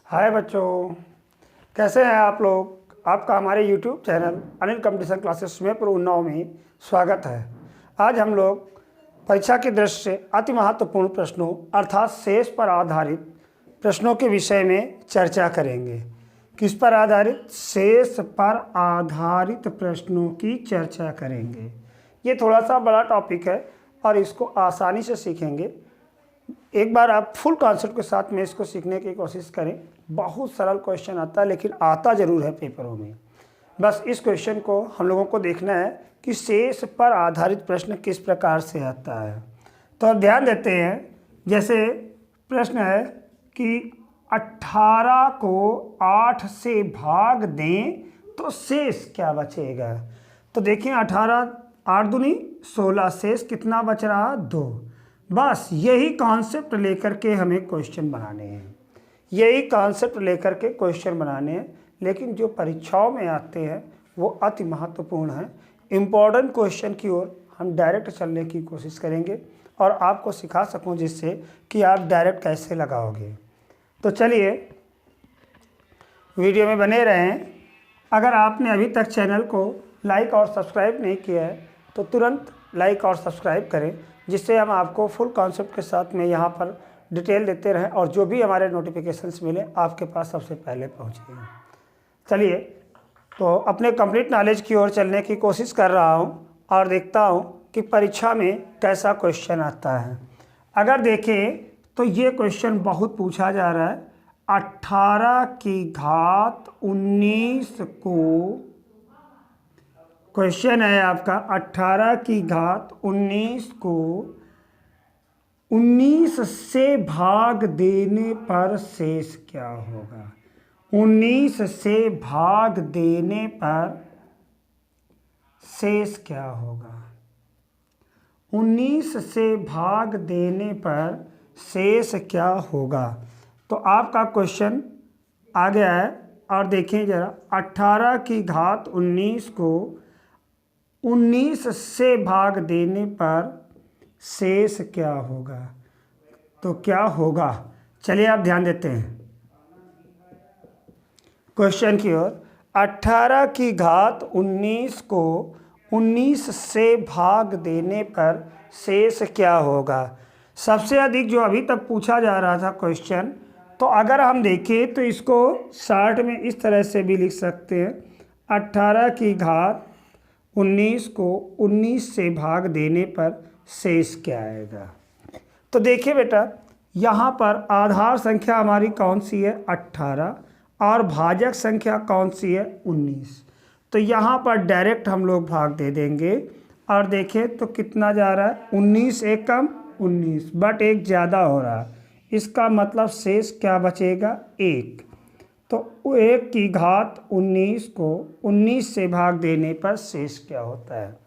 हाय बच्चों, कैसे हैं आप लोग। आपका हमारे YouTube channel Anil competition classes Sumerpur Unnao में स्वागत है। आज हम लोग परीक्षा की दृष्टि से अति महत्वपूर्ण प्रश्नों अर्थात शेष पर आधारित प्रश्नों के विषय में चर्चा करेंगे। किस पर आधारित? शेष पर आधारित प्रश्नों की चर्चा करेंगे। ये थोड़ा सा बड़ा टॉपिक है और इसको आसानी से सीखेंगे। एक बार आप फुल कॉन्सेप्ट के साथ में इसको सीखने की कोशिश करें। बहुत सरल क्वेश्चन आता है, लेकिन आता ज़रूर है पेपरों में। बस इस क्वेश्चन को हम लोगों को देखना है कि शेष पर आधारित प्रश्न किस प्रकार से आता है। तो अब ध्यान देते हैं। जैसे प्रश्न है कि 18 को 8 से भाग दें तो शेष क्या बचेगा। तो देखिए 18 8 दूनी 16, शेष कितना बच रहा? 2। बस यही कॉन्सेप्ट लेकर के हमें क्वेश्चन बनाने हैं, यही कॉन्सेप्ट लेकर के क्वेश्चन बनाने हैं। लेकिन जो परीक्षाओं में आते हैं वो अति महत्वपूर्ण है। इम्पॉर्टेंट क्वेश्चन की ओर हम डायरेक्ट चलने की कोशिश करेंगे और आपको सिखा सकूं जिससे कि आप डायरेक्ट कैसे लगाओगे। तो चलिए वीडियो में बने रहें। अगर आपने अभी तक चैनल को लाइक और सब्सक्राइब नहीं किया है तो तुरंत लाइक और सब्सक्राइब करें, जिससे हम आपको फुल कॉन्सेप्ट के साथ में यहाँ पर डिटेल देते रहें और जो भी हमारे नोटिफिकेशंस मिले आपके पास सबसे पहले पहुँचे। चलिए तो अपने कंप्लीट नॉलेज की ओर चलने की कोशिश कर रहा हूँ और देखता हूँ कि परीक्षा में कैसा क्वेश्चन आता है। अगर देखें तो ये क्वेश्चन बहुत पूछा जा रहा है। 18 की घात 19 को, क्वेश्चन है आपका 18 की घात 19 को 19 से भाग देने पर शेष क्या होगा। 19 से भाग देने पर शेष क्या होगा। 19 से भाग देने पर शेष क्या होगा। तो आपका क्वेश्चन आ गया है और देखें ज़रा। 18 की घात 19 को 19 से भाग देने पर शेष क्या होगा। तो क्या होगा, चलिए आप ध्यान देते हैं क्वेश्चन की ओर। 18 की घात 19 को 19 से भाग देने पर शेष क्या होगा। सबसे अधिक जो अभी तक पूछा जा रहा था क्वेश्चन, तो अगर हम देखें तो इसको शॉर्ट में इस तरह से भी लिख सकते हैं। 18 की घात 19 को 19 से भाग देने पर शेष क्या आएगा। तो देखिए बेटा, यहाँ पर आधार संख्या हमारी कौन सी है? 18, और भाजक संख्या कौन सी है? 19। तो यहाँ पर डायरेक्ट हम लोग भाग दे देंगे और देखें तो कितना जा रहा है? 19 एक कम 19, बट एक ज़्यादा हो रहा है। इसका मतलब शेष क्या बचेगा? 1। तो 1 की घात 19 को 19 से भाग देने पर शेष क्या होता है।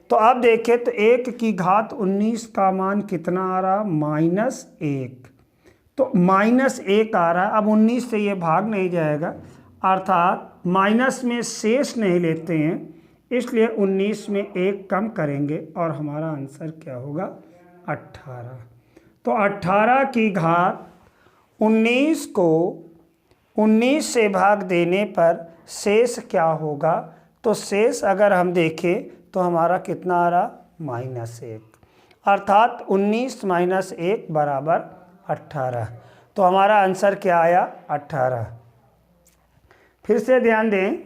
तो अब देखें तो 1 की घात 19 का मान कितना आ रहा? -1। तो -1 आ रहा है। अब 19 से ये भाग नहीं जाएगा, अर्थात माइनस में शेष नहीं लेते हैं, इसलिए 19 में 1 कम करेंगे और हमारा आंसर क्या होगा? 18। तो 18 की घात 19 को 19 से भाग देने पर शेष क्या होगा। तो शेष अगर हम देखें तो हमारा कितना आ रहा? -1, अर्थात 19 - 1 बराबर 18। तो हमारा आंसर क्या आया? 18। फिर से ध्यान दें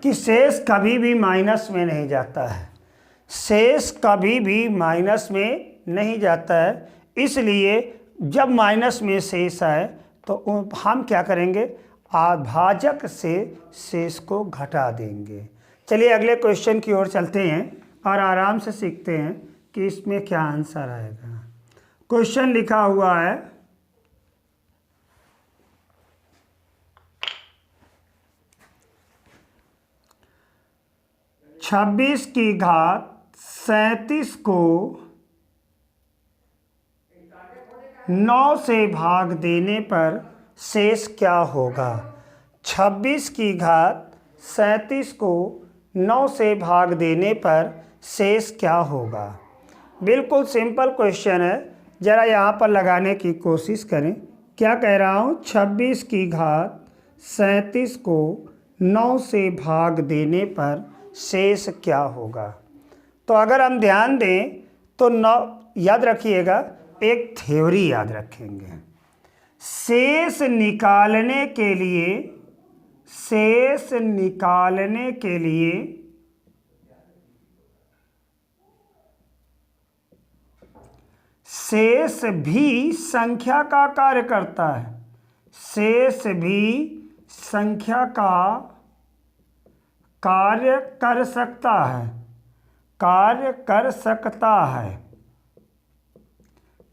कि शेष कभी भी माइनस में नहीं जाता है। शेष कभी भी माइनस में नहीं जाता है, इसलिए जब माइनस में शेष आए तो हम क्या करेंगे? भाजक से शेष को घटा देंगे। चलिए अगले क्वेश्चन की ओर चलते हैं और आराम से सीखते हैं कि इसमें क्या आंसर आएगा। क्वेश्चन लिखा हुआ है 26 की घात 37 को 9 से भाग देने पर शेष क्या होगा। 26 की घात 37 को 9 से भाग देने पर शेष क्या होगा। बिल्कुल सिंपल क्वेश्चन है, ज़रा यहाँ पर लगाने की कोशिश करें क्या कह रहा हूँ, 26 की घात 37 को 9 से भाग देने पर शेष क्या होगा। तो अगर हम ध्यान दें तो 9, याद रखिएगा एक थ्योरी याद रखेंगे। शेष निकालने के लिए शेष भी संख्या का कार्य करता है। शेष भी संख्या का कार्य कर सकता है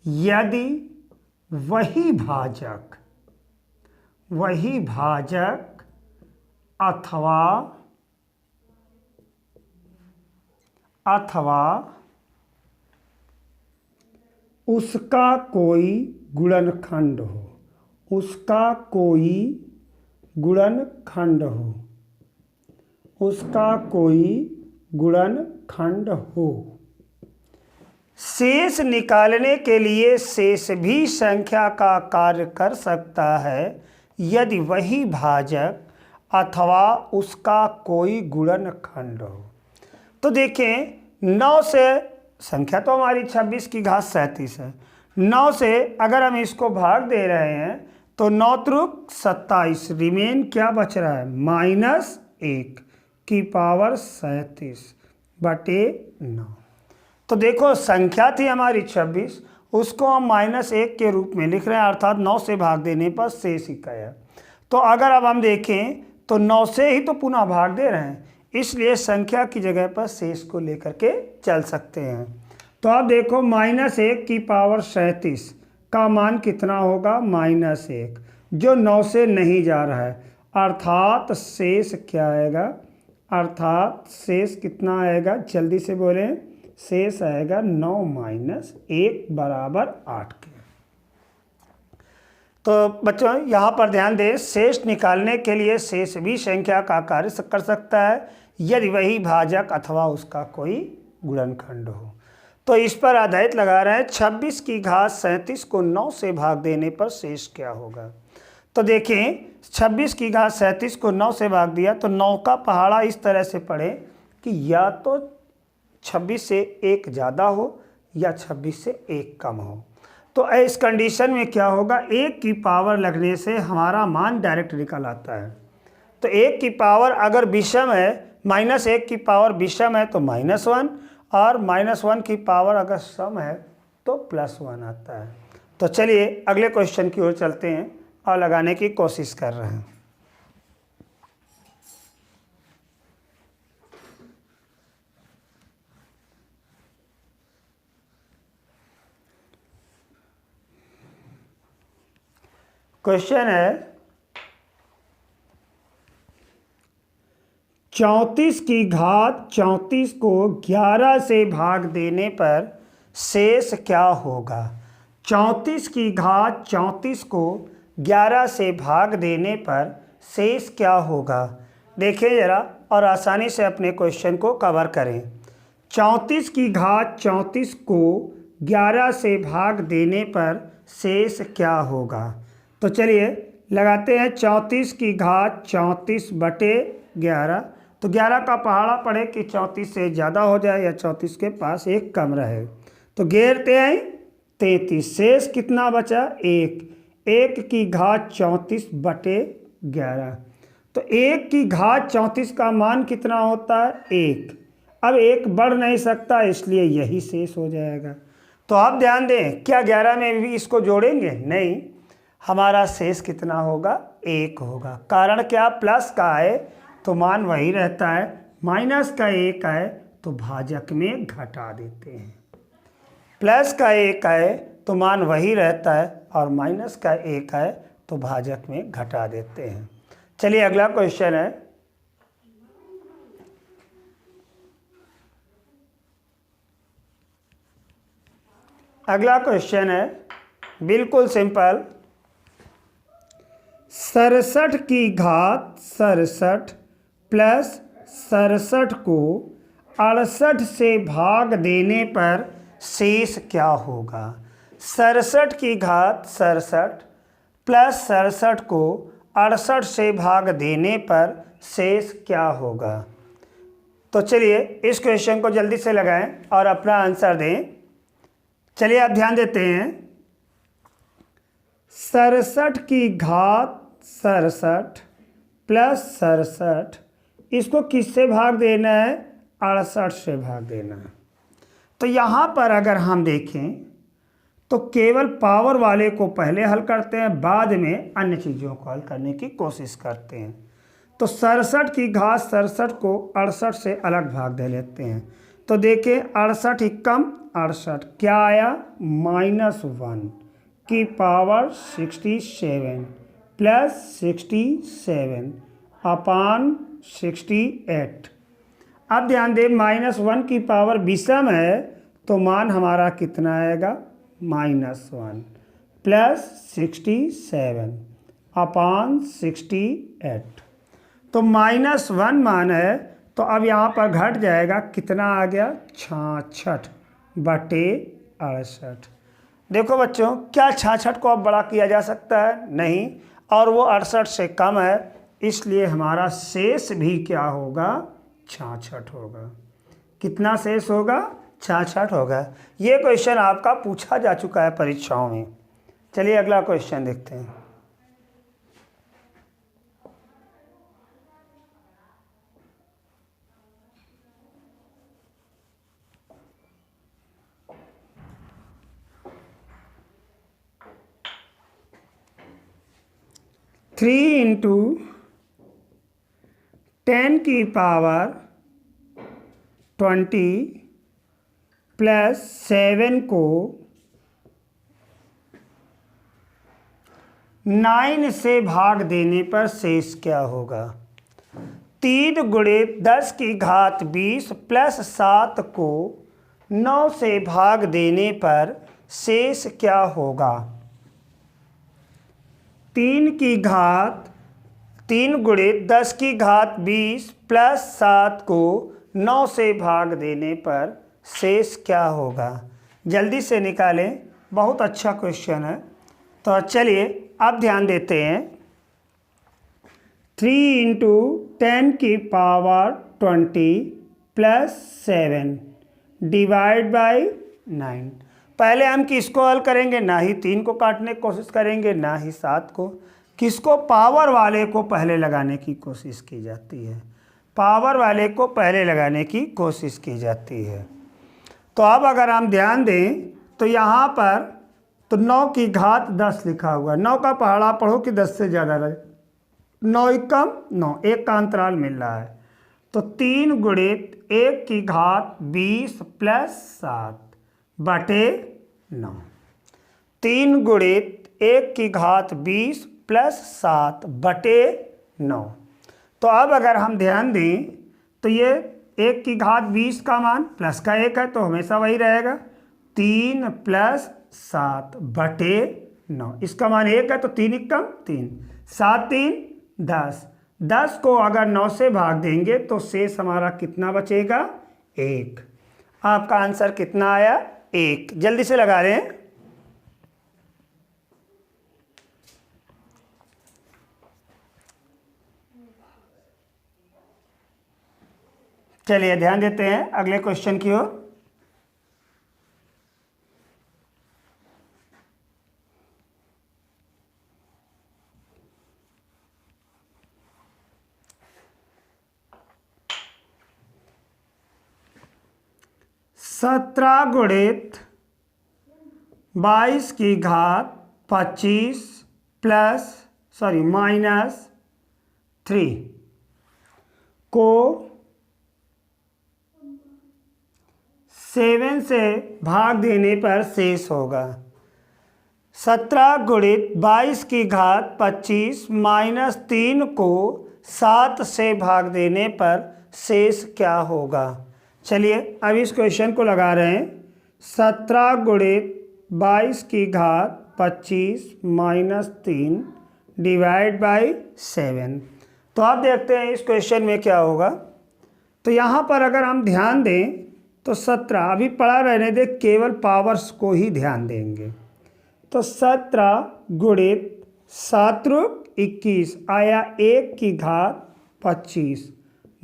यदि वही भाजक अथवा उसका कोई गुणनखंड हो। शेष निकालने के लिए शेष भी संख्या का कार्य कर सकता है यदि वही भाजक अथवा उसका कोई गुणनखंड हो। तो देखें 9 से, संख्या तो हमारी 26 की घात 37 है, 9 से अगर हम इसको भाग दे रहे हैं तो 9 त्रुक 27, रिमेन क्या बच रहा है, -1 की पावर 37 बटे 9। तो देखो संख्या थी हमारी 26, उसको हम -1 के रूप में लिख रहे हैं, अर्थात 9 से भाग देने पर शेष इकाया। तो अगर अब हम देखें तो 9 से ही तो पुनः भाग दे रहे हैं, इसलिए संख्या की जगह पर शेष को लेकर के चल सकते हैं। तो अब देखो -1 की पावर 37 का मान कितना होगा, -1, जो 9 से नहीं जा रहा है, अर्थात शेष क्या आएगा, अर्थात शेष कितना आएगा, जल्दी से बोलें, शेष आएगा 9 - 1 बराबर 8 के। तो बच्चों यहाँ पर ध्यान दें, शेष निकालने के लिए शेष भी संख्या का कार्य कर सकता है यदि वही भाजक अथवा उसका कोई गुणनखंड हो। तो इस पर आधारित लगा रहे हैं 26 की घात 37 को 9 से भाग देने पर शेष क्या होगा। तो देखें 26 की घात 37 को 9 से भाग दिया तो 9 का पहाड़ा इस तरह से पढ़े कि या तो 26 से 1 ज़्यादा हो या 26 से 1 कम हो। तो इस कंडीशन में क्या होगा, 1 की पावर लगने से हमारा मान डायरेक्ट निकल आता है। तो 1 की पावर अगर विषम है, -1 की पावर विषम है तो -1, और -1 की पावर अगर सम है तो +1 आता है। तो चलिए अगले क्वेश्चन की ओर चलते हैं और लगाने की कोशिश कर रहे हैं। क्वेश्चन है 34 की घात 34 को 11 से भाग देने पर शेष क्या होगा। 34 की घात 34 को 11 से भाग देने पर शेष क्या होगा। देखिए ज़रा और आसानी से अपने क्वेश्चन को कवर करें। 34 की घात 34 को 11 से भाग देने पर शेष क्या होगा। तो चलिए लगाते हैं 34 की घात 34 बटे 11। तो 11 का पहाड़ा पड़े कि 34 से ज़्यादा हो जाए या 34 के पास 1 कम रहे। तो घेरते हैं 33, शेष कितना बचा 1। 1 की घात 34 बटे 11। तो 1 की घात 34 का मान कितना होता है 1। अब 1 बढ़ नहीं सकता इसलिए यही शेष हो जाएगा। तो आप ध्यान दें, क्या 11 में भी इसको जोड़ेंगे, नहीं, हमारा शेष कितना होगा 1 होगा। कारण क्या, प्लस का आए तो मान वही रहता है, माइनस का 1 आए तो भाजक में घटा देते हैं। प्लस का 1 आए तो मान वही रहता है और माइनस का 1 आए तो भाजक में घटा देते हैं। चलिए अगला क्वेश्चन है, अगला क्वेश्चन है बिल्कुल सिंपल। 67 की घात 67 प्लस 67 को 68 से भाग देने पर शेष क्या होगा। 67 की घात 67 प्लस 67 को 68 से भाग देने पर शेष क्या होगा। तो चलिए इस क्वेश्चन को जल्दी से लगाएं और अपना आंसर दें। चलिए आप ध्यान देते हैं। 67 की घात 67 प्लस 67, इसको किससे भाग देना है, 68 से भाग देना है। तो यहाँ पर अगर हम देखें तो केवल पावर वाले को पहले हल करते हैं, बाद में अन्य चीज़ों को हल करने की कोशिश करते हैं। तो 67 की घात 67 को 68 से अलग भाग दे लेते हैं। तो देखिए 68 एकम 68, क्या आया, -1 की पावर 67 प्लस 67 अपान 68। अब ध्यान दें -1 की पावर विषम है तो मान हमारा कितना आएगा, -1 प्लस 67 अपान 68। तो -1 मान है तो अब यहाँ पर घट जाएगा, कितना आ गया, 66/68। देखो बच्चों, क्या 66 को अब बड़ा किया जा सकता है, नहीं, और वो 68 से कम है, इसलिए हमारा शेष भी क्या होगा, 66 होगा। कितना शेष होगा, 66 होगा। ये क्वेश्चन आपका पूछा जा चुका है परीक्षाओं में। चलिए अगला क्वेश्चन देखते हैं। थ्री × 10 की पावर 20 प्लस 7 को 9 से भाग देने पर शेष क्या होगा। 3 × 10 की घात 20 प्लस 7 को 9 से भाग देने पर शेष क्या होगा। 3 × 10 की घात 20 प्लस 7 को 9 से भाग देने पर शेष क्या होगा। जल्दी से निकालें, बहुत अच्छा क्वेश्चन है। तो चलिए अब ध्यान देते हैं। 3 × 10 की पावर 20 प्लस 7 डिवाइड बाई 9। पहले हम किसको हल करेंगे, ना ही 3 को काटने की कोशिश करेंगे, ना ही 7 को। किसको, पावर वाले को पहले लगाने की कोशिश की जाती है, पावर वाले को पहले लगाने की कोशिश की जाती है। तो अब अगर हम ध्यान दें तो यहाँ पर तो 9 की घात 10 लिखा हुआ, 9 का पहाड़ा पढ़ो कि 10 से ज़्यादा रहे, 9 एकम 9, एक का अंतराल मिल रहा है। तो 3 × 1 की घात 20 प्लस 7 बटे 9। 3 × 1 की घात 20 प्लस 7 बटे 9। तो अब अगर हम ध्यान दें तो ये 1 की घात 20 का मान प्लस का 1 है तो हमेशा वही रहेगा, 3 प्लस 7 बटे 9। इसका मान 1 है तो 3 एकम 3, 7 3 10। 10 को अगर 9 से भाग देंगे तो शेष हमारा कितना बचेगा, 1। आपका आंसर कितना आया, 1। जल्दी से लगा लें। चलिए ध्यान देते हैं अगले क्वेश्चन की ओर। सत्रह गुणित 22 की घात 25 -3 को 7 से भाग देने पर शेष होगा। 17 × 22 की घात 25 -3 को 7 से भाग देने पर शेष क्या होगा। चलिए अब इस क्वेश्चन को लगा रहे हैं। 17 × 22 की घात 25 -3 डिवाइड बाई 7। तो आप देखते हैं इस क्वेश्चन में क्या होगा। तो यहाँ पर अगर हम ध्यान दें तो 17 अभी पढ़ा रहने दे, केवल पावर्स को ही ध्यान देंगे। तो 17 × 7 × 21 आया 1 की घात 25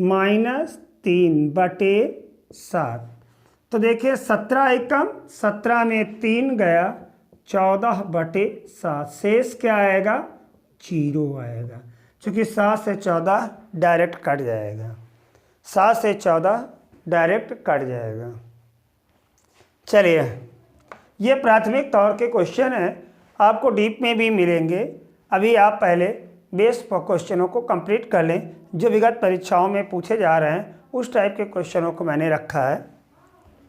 -3/7। तो देखिए 17 एकम 17 में 3 गया 14/7। शेष क्या आएगा? 0 आएगा, क्योंकि 7 से 14 डायरेक्ट कट जाएगा। 7 से 14 डायरेक्ट कट जाएगा। चलिए, ये प्राथमिक तौर के क्वेश्चन हैं, आपको डीप में भी मिलेंगे। अभी आप पहले बेस क्वेश्चनों को कंप्लीट कर लें, जो विगत परीक्षाओं में पूछे जा रहे हैं उस टाइप के क्वेश्चनों को मैंने रखा है।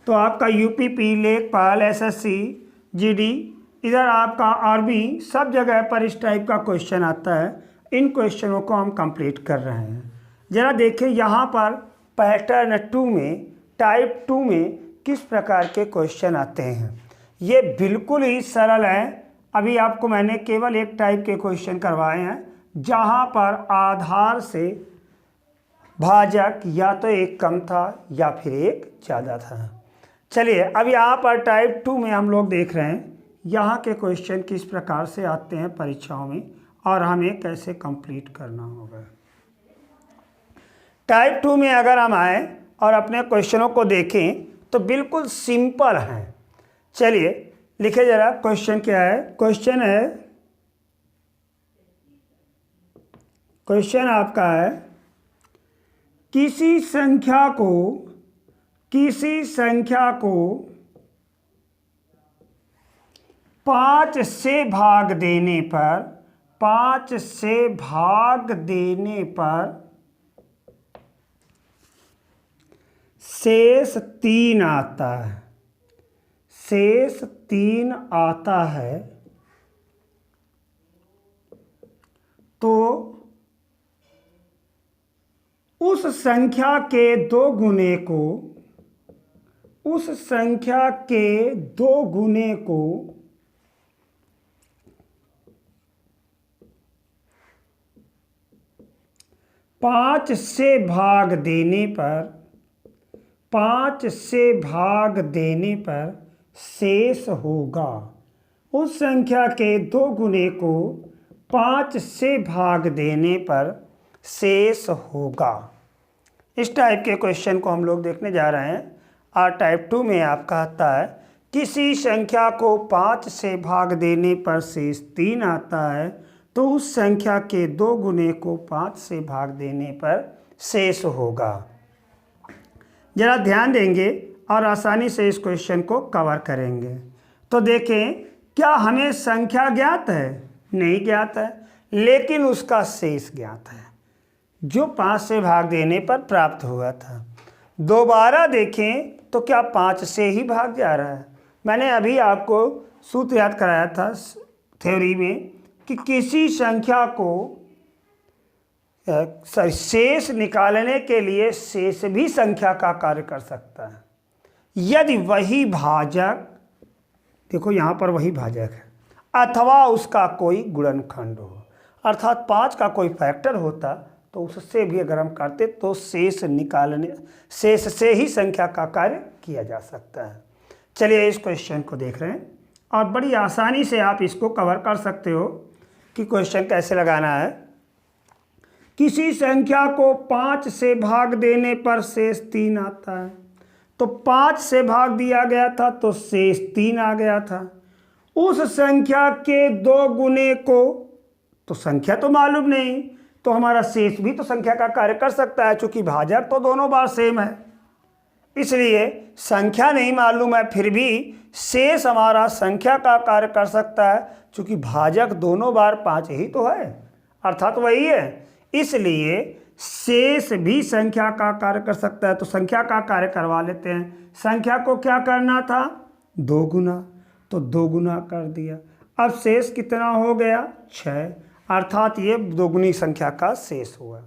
तो आपका यूपीपी, लेखपाल, एसएससी, जीडी, इधर आपका आरबी, सब जगह पर इस टाइप का क्वेश्चन आता है। इन क्वेश्चनों को हम कंप्लीट कर रहे हैं। ज़रा देखिए यहाँ पर पैटर्न 2 में, टाइप 2 में किस प्रकार के क्वेश्चन आते हैं। ये बिल्कुल ही सरल है। अभी आपको मैंने केवल एक टाइप के क्वेश्चन करवाए हैं, जहाँ पर आधार से भाजक या तो एक कम था या फिर एक ज़्यादा था। चलिए, अब यहाँ पर टाइप 2 में हम लोग देख रहे हैं यहाँ के क्वेश्चन किस प्रकार से आते हैं परीक्षाओं में और हमें कैसे कंप्लीट करना होगा। टाइप 2 में अगर हम आए और अपने क्वेश्चनों को देखें तो बिल्कुल सिंपल हैं। चलिए लिखे जरा, क्वेश्चन क्या है। क्वेश्चन आपका है, किसी संख्या को 5 से भाग देने पर शेष 3 आता है। तो उस संख्या के 2 गुने को 5 से भाग देने पर शेष होगा। उस संख्या के 2 गुने को 5 से भाग देने पर शेष होगा। इस टाइप के क्वेश्चन को हम लोग देखने जा रहे हैं। और टाइप 2 में आपका आता है, किसी संख्या को 5 से भाग देने पर शेष 3 आता है, तो उस संख्या के 2 गुने को 5 से भाग देने पर शेष होगा। ज़रा ध्यान देंगे और आसानी से इस क्वेश्चन को कवर करेंगे। तो देखें, क्या हमें संख्या ज्ञात है? नहीं ज्ञात है, लेकिन उसका शेष ज्ञात है, जो 5 से भाग देने पर प्राप्त हुआ था। दोबारा देखें तो क्या 5 से ही भाग जा रहा है? मैंने अभी आपको सूत्र याद कराया था थ्योरी में कि किसी संख्या को शेष निकालने के लिए शेष भी संख्या का कार्य कर सकता है, यदि वही भाजक, देखो यहाँ पर वही भाजक है, अथवा उसका कोई गुणनखंड हो। अर्थात 5 का कोई फैक्टर होता तो उससे भी अगर हम करते तो शेष से ही संख्या का कार्य किया जा सकता है। चलिए इस क्वेश्चन को देख रहे हैं और बड़ी आसानी से आप इसको कवर कर सकते हो कि क्वेश्चन कैसे लगाना है। किसी संख्या को 5 से भाग देने पर शेष 3 आता है। तो 5 से भाग दिया गया था तो शेष 3 आ गया था। उस संख्या के 2 गुने को, तो संख्या तो मालूम नहीं, तो हमारा शेष भी तो संख्या का कार्य कर सकता है, चूंकि भाजक तो दोनों बार सेम है। इसलिए संख्या नहीं मालूम है, फिर भी शेष हमारा संख्या का कार्य कर सकता है, चूंकि भाजक दोनों बार 5 ही तो है, अर्थात वही है। इसलिए शेष भी संख्या का कार्य कर सकता है। तो संख्या का कार्य करवा लेते हैं। संख्या को क्या करना था? 2 गुना, तो 2 गुना कर दिया। अब शेष कितना हो गया? 6, अर्थात ये 2 गुनी संख्या का शेष हुआ।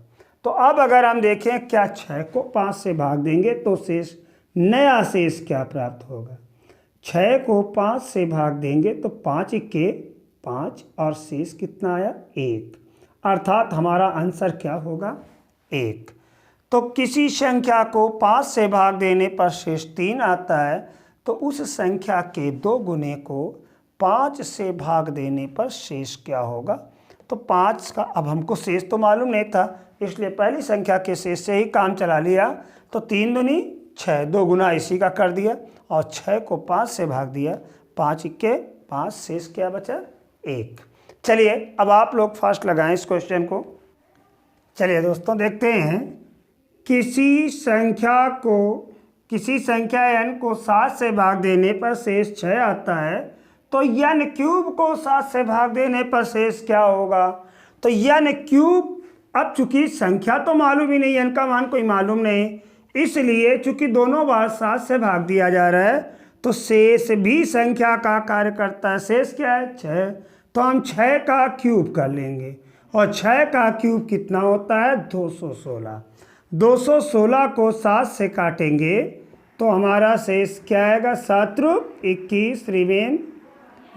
तो अब अगर हम देखें क्या 6 को 5 से भाग देंगे तो शेष, नया शेष क्या प्राप्त होगा? 6 को 5 से भाग देंगे तो 5 के 5 और शेष कितना आया? 1, अर्थात हमारा आंसर क्या होगा? 1। तो किसी संख्या को 5 से भाग देने पर शेष 3 आता है, तो उस संख्या के 2 गुने को 5 से भाग देने पर शेष क्या होगा? तो 5 का अब हमको शेष तो मालूम नहीं था, इसलिए पहली संख्या के शेष से ही काम चला लिया। तो 3 दूनी 6, 2 गुना इसी का कर दिया और 6 को 5 से भाग दिया, 5 इक्के 5, शेष क्या बचा 1। चलिए अब आप लोग फास्ट लगाएं इस क्वेश्चन को। चलिए दोस्तों देखते हैं, किसी संख्या n को 7 से भाग देने पर शेष 6 आता है, तो n क्यूब को 7 से भाग देने पर शेष क्या होगा। तो n क्यूब, अब चूंकि संख्या तो मालूम ही नहीं, n का मान कोई मालूम नहीं, इसलिए चूंकि दोनों बार 7 से भाग दिया जा रहा है तो शेष भी संख्या का कार्य करता है। शेष क्या है 6, तो हम 6 का क्यूब कर लेंगे और 6 का क्यूब कितना होता है 216। 216 को 7 से काटेंगे तो हमारा शेष क्या आएगा 7 21 रिमेन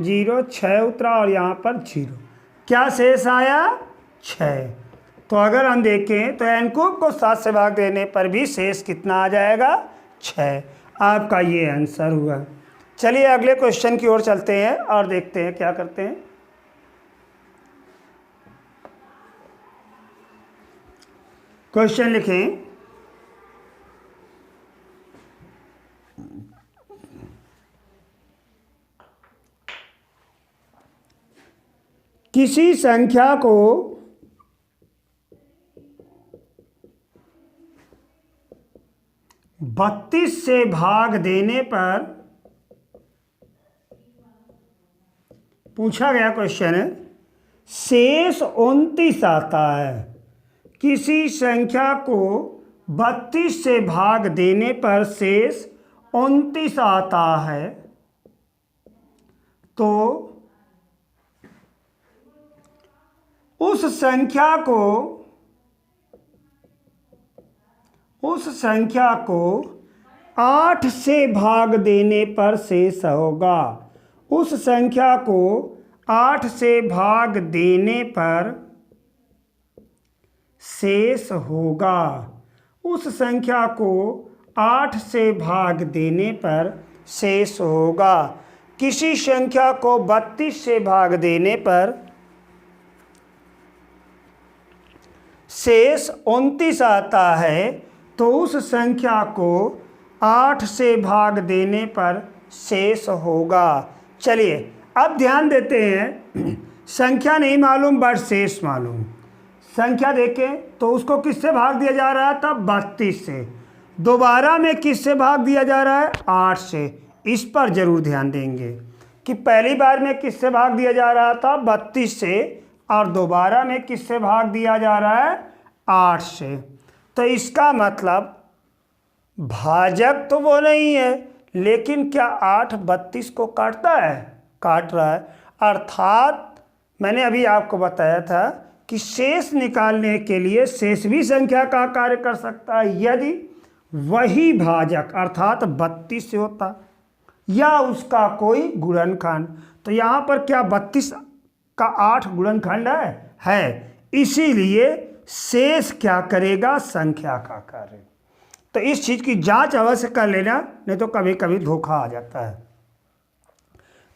0, 6 उतरा और यहाँ पर 0, क्या शेष आया 6। तो अगर हम देखें तो n क्यूब को 7 से भाग देने पर भी शेष कितना आ जाएगा 6। आपका ये आंसर हुआ। चलिए अगले क्वेश्चन की ओर चलते हैं और देखते हैं क्या करते हैं। क्वेश्चन लिखें, किसी संख्या को बत्तीस से भाग देने पर, पूछा गया क्वेश्चन है, शेष 29 आता है। किसी संख्या को 32 से भाग देने पर शेष 29 आता है, तो उस संख्या को 8 से भाग देने पर शेष होगा। उस संख्या को 8 से भाग देने पर शेष होगा। उस संख्या को 8 से भाग देने पर शेष होगा। किसी संख्या को 32 से भाग देने पर शेष 29 आता है, तो उस संख्या को 8 से भाग देने पर शेष होगा। चलिए अब ध्यान देते हैं, संख्या नहीं मालूम बट शेष मालूम। संख्या देखें तो उसको किससे भाग दिया जा रहा था 32 से, दोबारा में किससे भाग दिया जा रहा है 8 से। इस पर जरूर ध्यान देंगे कि पहली बार में किससे भाग दिया जा रहा था 32 से और दोबारा में किससे भाग दिया जा रहा है 8 से। तो इसका मतलब भाजक तो वो नहीं है, लेकिन क्या 8 32 को काटता है, काट रहा है। अर्थात मैंने अभी आपको बताया था कि शेष निकालने के लिए शेष भी संख्या का कार्य कर सकता है यदि वही भाजक अर्थात 32 से होता या उसका कोई गुणनखंड। तो यहाँ पर क्या 32 का 8 गुणनखंड है, इसीलिए शेष क्या करेगा संख्या का कार्य। तो इस चीज़ की जांच अवश्य कर लेना, नहीं तो कभी कभी धोखा आ जाता है।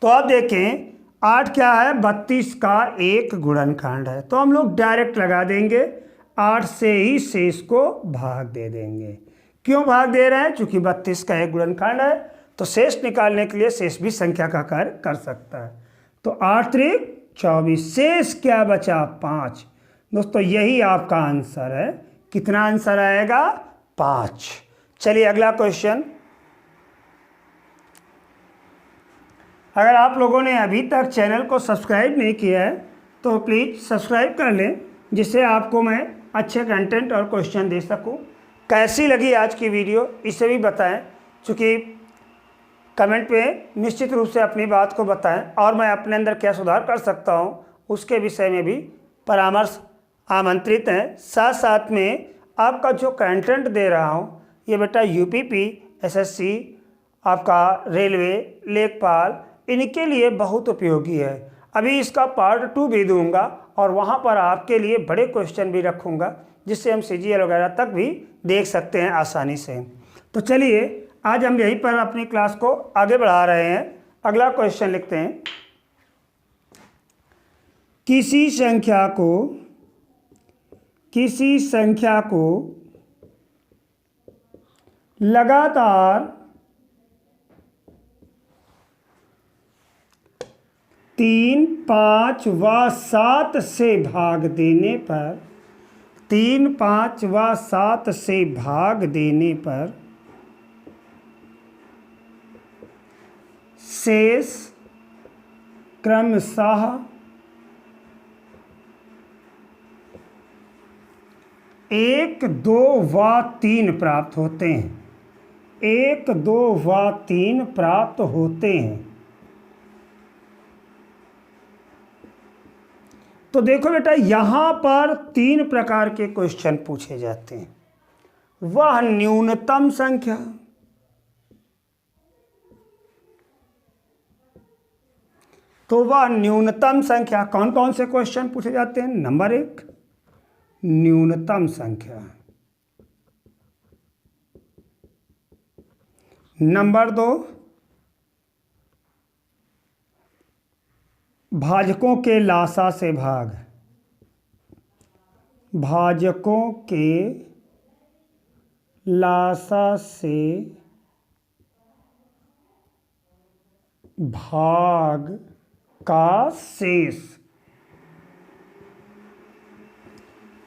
तो अब देखें 8 क्या है 32 का एक गुणनखंड है, तो हम लोग डायरेक्ट लगा देंगे 8 से ही शेष को भाग दे देंगे। क्यों भाग दे रहे हैं, चूंकि 32 का एक गुणनखंड है, तो शेष निकालने के लिए शेष भी संख्या का कार्य कर सकता है। तो 8 त्रिक 24, शेष क्या बचा 5। दोस्तों यही आपका आंसर है। कितना आंसर आएगा 5। चलिए अगला क्वेश्चन। अगर आप लोगों ने अभी तक चैनल को सब्सक्राइब नहीं किया है तो प्लीज़ सब्सक्राइब कर लें, जिससे आपको मैं अच्छे कंटेंट और क्वेश्चन दे सकूं। कैसी लगी आज की वीडियो इसे भी बताएं, चूँकि कमेंट पे निश्चित रूप से अपनी बात को बताएं और मैं अपने अंदर क्या सुधार कर सकता हूं उसके विषय में भी परामर्श आमंत्रित हैं। साथ साथ में आपका जो कंटेंट दे रहा हूं ये बेटा यूपीपी, एसएससी, आपका रेलवे, लेखपाल, इनके लिए बहुत उपयोगी है। अभी इसका पार्ट 2 भी दूंगा और वहां पर आपके लिए बड़े क्वेश्चन भी रखूंगा, जिससे हम सीजीएल वगैरह तक भी देख सकते हैं आसानी से। तो चलिए आज हम यहीं पर अपनी क्लास को आगे बढ़ा रहे हैं। अगला क्वेश्चन लिखते हैं। किसी संख्या को लगातार 3, 5 व 7 से भाग देने पर 3, 5 व 7 से भाग देने पर शेष क्रमशः 1, 2 व 3 प्राप्त होते हैं। 1, 2 व 3 प्राप्त होते हैं। तो देखो बेटा, यहां पर 3 प्रकार के क्वेश्चन पूछे जाते हैं। वह न्यूनतम संख्या, तो वह न्यूनतम संख्या, कौन कौन से क्वेश्चन पूछे जाते हैं? नंबर 1 न्यूनतम संख्या, नंबर 2 भाजकों के लासा से भाग, भाजकों के लासा से भाग का शेष।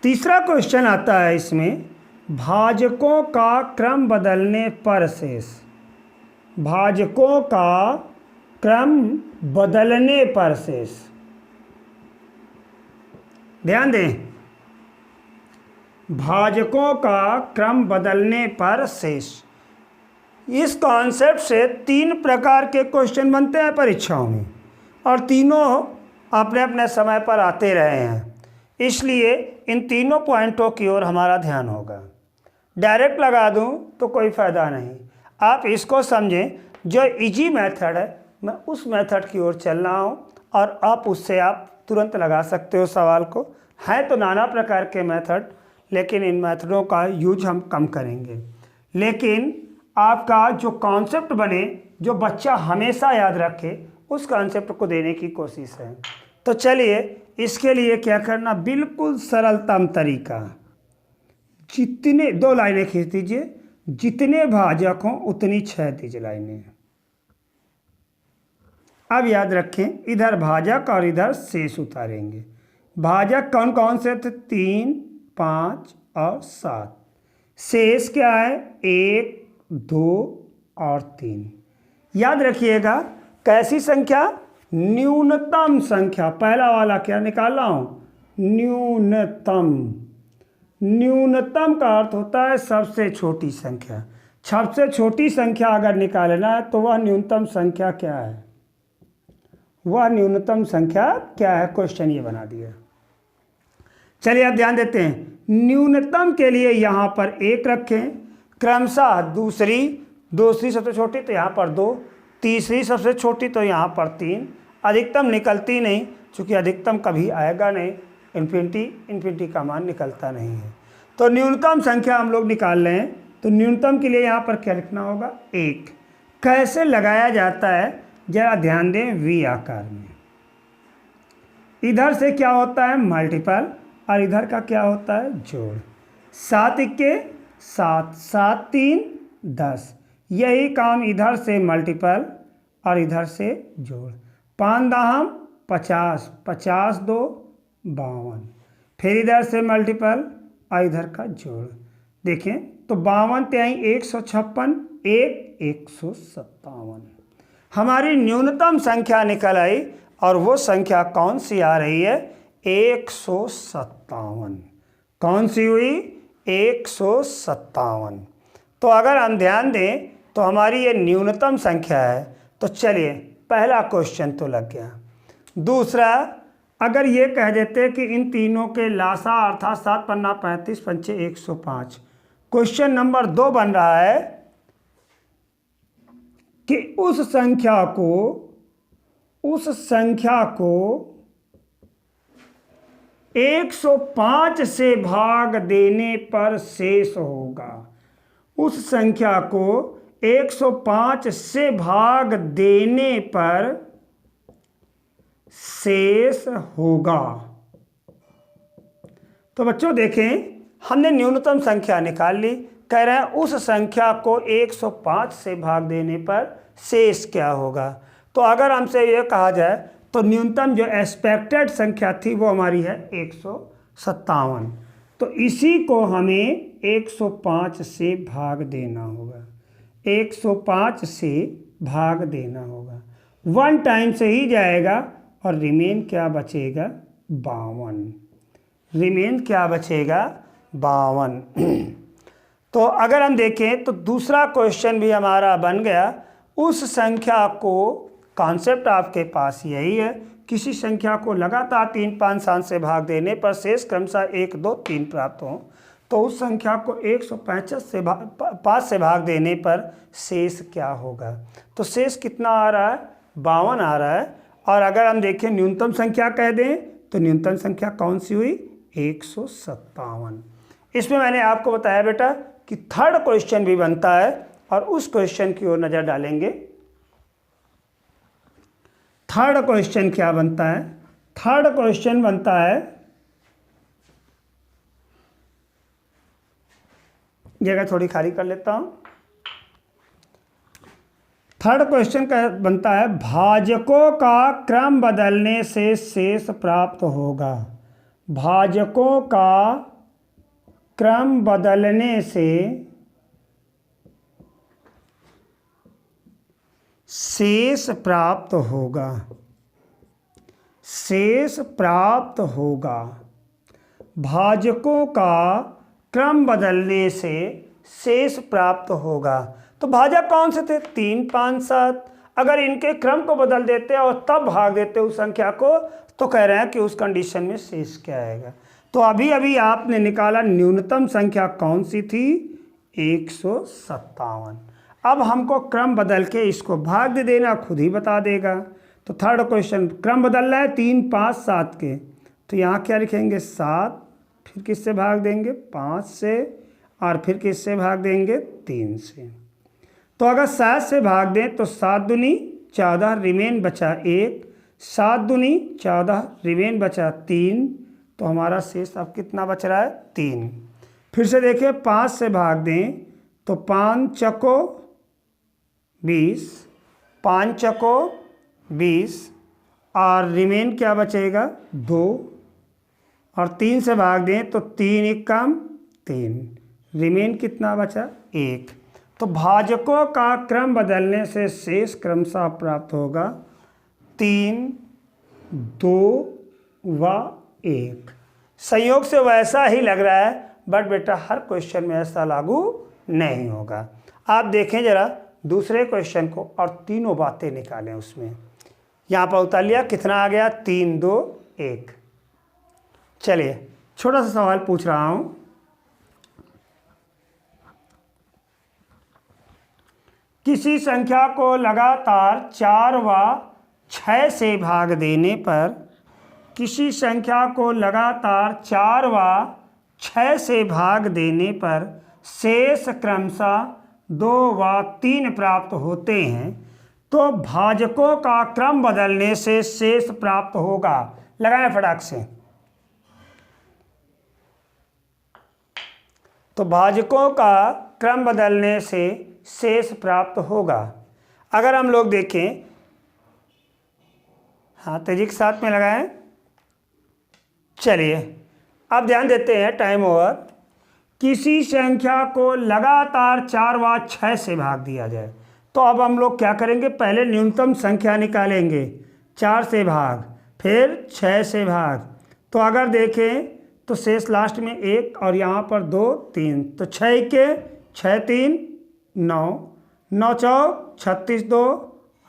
तीसरा क्वेश्चन आता है इसमें, भाजकों का क्रम बदलने पर शेष। भाजकों का क्रम बदलने पर शेष। ध्यान दें, भाजकों का क्रम बदलने पर शेष। इस कॉन्सेप्ट से 3 प्रकार के क्वेश्चन बनते हैं परीक्षाओं में, और तीनों अपने अपने समय पर आते रहे हैं। इसलिए इन तीनों पॉइंटों की ओर हमारा ध्यान होगा। डायरेक्ट लगा दूं तो कोई फ़ायदा नहीं। आप इसको समझें, जो इजी मेथड है मैं उस मेथड की ओर चल रहा हूँ, और आप उससे आप तुरंत लगा सकते हो सवाल को। हैं तो नाना प्रकार के मेथड, लेकिन इन मेथडों का यूज हम कम करेंगे। लेकिन आपका जो कॉन्सेप्ट बने, जो बच्चा हमेशा याद रखे, उस कॉन्सेप्ट को देने की कोशिश है। तो चलिए, इसके लिए क्या करना, बिल्कुल सरलतम तरीका, जितने 2 लाइनें खींच दीजिए, जितने भाजक हों उतनी क्षैतिज लाइनें। अब याद रखें, इधर भाजक और इधर शेष उतारेंगे। भाजक कौन कौन से थे? 3, 5 और 7। शेष क्या है? 1, 2 और 3। याद रखिएगा, कैसी संख्या? न्यूनतम संख्या। पहला वाला क्या निकाल रहा हूँ? न्यूनतम। न्यूनतम का अर्थ होता है सबसे छोटी संख्या। सबसे छोटी संख्या अगर निकालना है तो वह न्यूनतम संख्या क्या है? वह न्यूनतम संख्या क्या है? क्वेश्चन ये बना दिया। चलिए अब ध्यान देते हैं। न्यूनतम के लिए यहाँ पर 1 रखें, क्रमशः दूसरी सबसे छोटी तो यहाँ पर 2, तीसरी सबसे छोटी तो यहाँ पर 3। अधिकतम निकलती नहीं, चूँकि अधिकतम कभी आएगा नहीं, इन्फिनिटी का मान निकलता नहीं है। तो न्यूनतम संख्या हम लोग निकाल रहे हैं, तो न्यूनतम के लिए यहाँ पर क्या लिखना होगा? 1। कैसे लगाया जाता है जरा ध्यान दें, वी आकार में। इधर से क्या होता है? मल्टीपल, और इधर का क्या होता है? जोड़। 7 इक्के 7, 7 3 10। यही काम इधर से मल्टीपल और इधर से जोड़। 5 दाहम 50, 50 2 52। फिर इधर से मल्टीपल और इधर का जोड़। देखें तो 52 त्याई 156, 157। हमारी न्यूनतम संख्या निकल आई, और वो संख्या कौन सी आ रही है? 157। कौन सी हुई? 157। तो अगर हम ध्यान दें तो हमारी ये न्यूनतम संख्या है। तो चलिए, पहला क्वेश्चन तो लग गया। दूसरा, अगर ये कह देते कि इन तीनों के लासा अर्थात 7 पन्ना 35 पंचे 105। क्वेश्चन नंबर 2 बन रहा है कि उस संख्या को 105 से भाग देने पर शेष होगा। उस संख्या को 105 से भाग देने पर शेष होगा। तो बच्चों देखें, हमने न्यूनतम संख्या निकाल ली। कह रहे हैं उस संख्या को 105 से भाग देने पर शेष क्या होगा। तो अगर हमसे ये कहा जाए तो न्यूनतम जो एक्सपेक्टेड संख्या थी वो हमारी है 157। तो इसी को हमें 105 से भाग देना होगा, 105 से भाग देना होगा। 1 टाइम से ही जाएगा और रिमेन क्या बचेगा, 52। रिमेन क्या बचेगा, 52। तो अगर हम देखें तो दूसरा क्वेश्चन भी हमारा बन गया। उस संख्या को, कॉन्सेप्ट आपके पास यही है, किसी संख्या को लगातार 3, 5, 7 से भाग देने पर शेष क्रमशः 1, 2, 3 प्राप्त हो, तो उस संख्या को 165 से 5 से भाग देने पर शेष क्या होगा। तो शेष कितना आ रहा है, 52 आ रहा है। और अगर हम देखें न्यूनतम संख्या कह दें तो न्यूनतम संख्या कौन सी हुई, 157। इसमें मैंने आपको बताया बेटा कि थर्ड क्वेश्चन भी बनता है और उस क्वेश्चन की ओर नज़र डालेंगे। थर्ड क्वेश्चन क्या बनता है, थर्ड क्वेश्चन बनता है, जगह थोड़ी खाली कर लेता हूं। थर्ड क्वेश्चन का बनता है भाजकों का क्रम बदलने से शेष प्राप्त होगा। भाजकों का क्रम बदलने से शेष प्राप्त होगा, शेष प्राप्त होगा। भाजकों का क्रम बदलने से शेष प्राप्त होगा। तो भाजक कौन से थे, 3, 5, 7। अगर इनके क्रम को बदल देते और तब भाग देते उस संख्या को, तो कह रहे हैं कि उस कंडीशन में शेष क्या आएगा। तो अभी अभी आपने निकाला न्यूनतम संख्या कौन सी थी, 157। अब हमको क्रम बदल के इसको भाग दे देना, खुद ही बता देगा। तो थर्ड क्वेश्चन, क्रम बदल रहा है 3, 5, 7 के, तो यहाँ क्या लिखेंगे, 7, फिर किससे भाग देंगे, 5 से, और फिर किससे भाग देंगे, 3 से। तो अगर 7 से भाग दें तो 7 दूनी 14, रिमेन बचा 1, 7 दूनी 14, रिमेन बचा 3। तो हमारा शेष अब कितना बच रहा है, 3। फिर से देखें, 5 से भाग दें तो 5 चको 20, 5 चको 20, और रिमेन क्या बचेगा, 2। और 3 से भाग दें तो 3 एकम 3, रिमेन कितना बचा, 1। तो भाजकों का क्रम बदलने से शेष क्रमशः प्राप्त होगा 3, 2 व 1। संयोग से वैसा ही लग रहा है, बट बेटा हर क्वेश्चन में ऐसा लागू नहीं होगा। आप देखें जरा दूसरे क्वेश्चन को और तीनों बातें निकालें उसमें। यहाँ पर उतार लिया, कितना आ गया, 3, 2, 1। चलिए छोटा सा सवाल पूछ रहा हूँ। किसी संख्या को लगातार 4 व 6 से भाग देने पर, किसी संख्या को लगातार 4 व 6 से भाग देने पर शेष क्रमशः 2 व 3 प्राप्त होते हैं, तो भाजकों का क्रम बदलने से शेष प्राप्त होगा। लगाएं फटाक से। तो भाजकों का क्रम बदलने से शेष प्राप्त होगा। अगर हम लोग देखें, हाँ तेजी के साथ में लगाएं। चलिए अब ध्यान देते हैं, टाइम ओवर। किसी संख्या को लगातार 4 व 6 से भाग दिया जाए, तो अब हम लोग क्या करेंगे, पहले न्यूनतम संख्या निकालेंगे, 4 से भाग, फिर 6 से भाग। तो अगर देखें तो शेष लास्ट में 1 और यहाँ पर 2, 3, तो 6 के 6, 3, 9, 9 चौक 36, 2,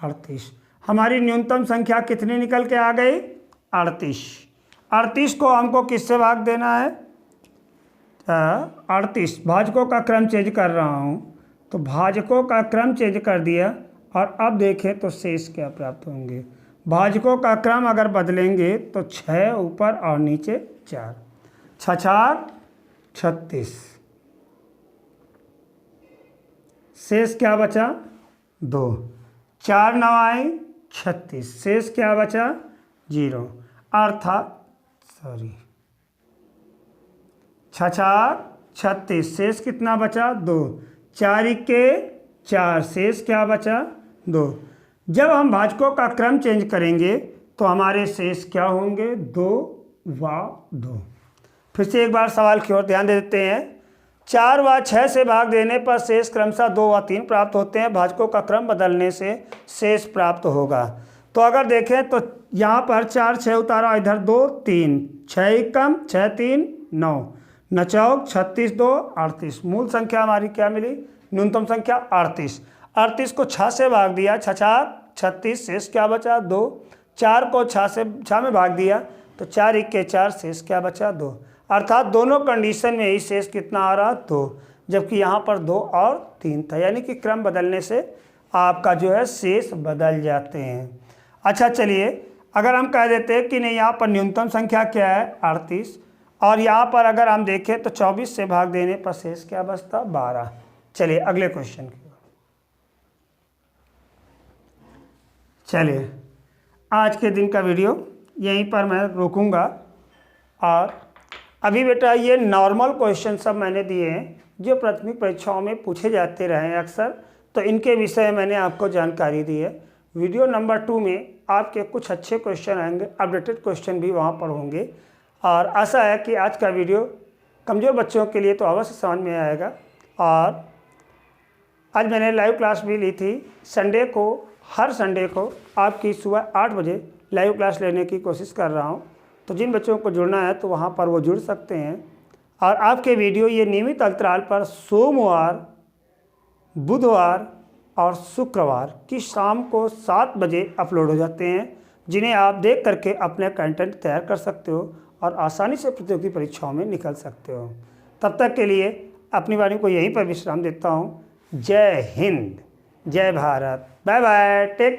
38। हमारी न्यूनतम संख्या कितनी निकल के आ गई, 38। 38 को हमको किससे भाग देना है, 38। भाजकों का क्रम चेंज कर रहा हूँ, तो भाजकों का क्रम चेंज कर दिया, और अब देखें तो शेष क्या प्राप्त होंगे। भाजकों का क्रम अगर बदलेंगे तो 6 ऊपर और नीचे 4, 6 4 36, शेष क्या बचा, 2, 4 9 36, शेष क्या बचा, 0 अर्थात 36 शेष कितना बचा 2, 4 इक्के 4 शेष क्या बचा 2। जब हम भाजकों का क्रम चेंज करेंगे तो हमारे शेष क्या होंगे 2 व 2। फिर से एक बार सवाल की ओर ध्यान दे देते हैं। 4 व 6 से भाग देने पर शेष क्रमशः 2 व 3 प्राप्त होते हैं। भाजकों का क्रम बदलने से शेष प्राप्त होगा। तो अगर देखें तो यहाँ पर 4 6 उतारा, इधर 2 3, 6 कम 6 3 9, 9 चौक 36 2 38। मूल संख्या हमारी क्या मिली, न्यूनतम संख्या 38। 38 को 6 से भाग दिया, 6 4 36, शेष क्या बचा 2। 4 को 6 में भाग दिया तो 4 इक्के 4, शेष क्या बचा 2। अर्थात दोनों कंडीशन में ही शेष कितना आ रहा 2, जबकि यहाँ पर 2 और 3 था। यानी कि क्रम बदलने से आपका जो है शेष बदल जाते हैं। अच्छा चलिए, अगर हम कह देते हैं कि नहीं यहाँ पर न्यूनतम संख्या क्या है 38, और यहाँ पर अगर हम देखें तो 24 से भाग देने पर शेष क्या बचता 12। चलिए अगले क्वेश्चन की। चलिए आज के दिन का वीडियो यहीं पर मैं रोकूंगा। और अभी बेटा ये नॉर्मल क्वेश्चन सब मैंने दिए हैं जो प्राथमिक परीक्षाओं में पूछे जाते रहे हैं अक्सर, तो इनके विषय में मैंने आपको जानकारी दी है। वीडियो नंबर 2 में आपके कुछ अच्छे क्वेश्चन आएंगे, अपडेटेड क्वेश्चन भी वहाँ पर होंगे। और आशा है कि आज का वीडियो कमज़ोर बच्चों के लिए तो अवश्य समझ में आएगा। और आज मैंने लाइव क्लास भी ली थी संडे को, हर संडे को आपकी सुबह 8 बजे लाइव क्लास लेने की कोशिश कर रहा हूँ। तो जिन बच्चों को जुड़ना है तो वहाँ पर वो जुड़ सकते हैं। और आपके वीडियो ये नियमित अंतराल पर सोमवार, बुधवार और शुक्रवार की शाम को 7 बजे अपलोड हो जाते हैं, जिन्हें आप देख करके अपने कंटेंट तैयार कर सकते हो और आसानी से प्रतियोगी परीक्षाओं में निकल सकते हो। तब तक के लिए अपनी वाणी को यहीं पर विश्राम देता हूँ। जय हिंद, जय भारत, बाय बाय, टेक केयर।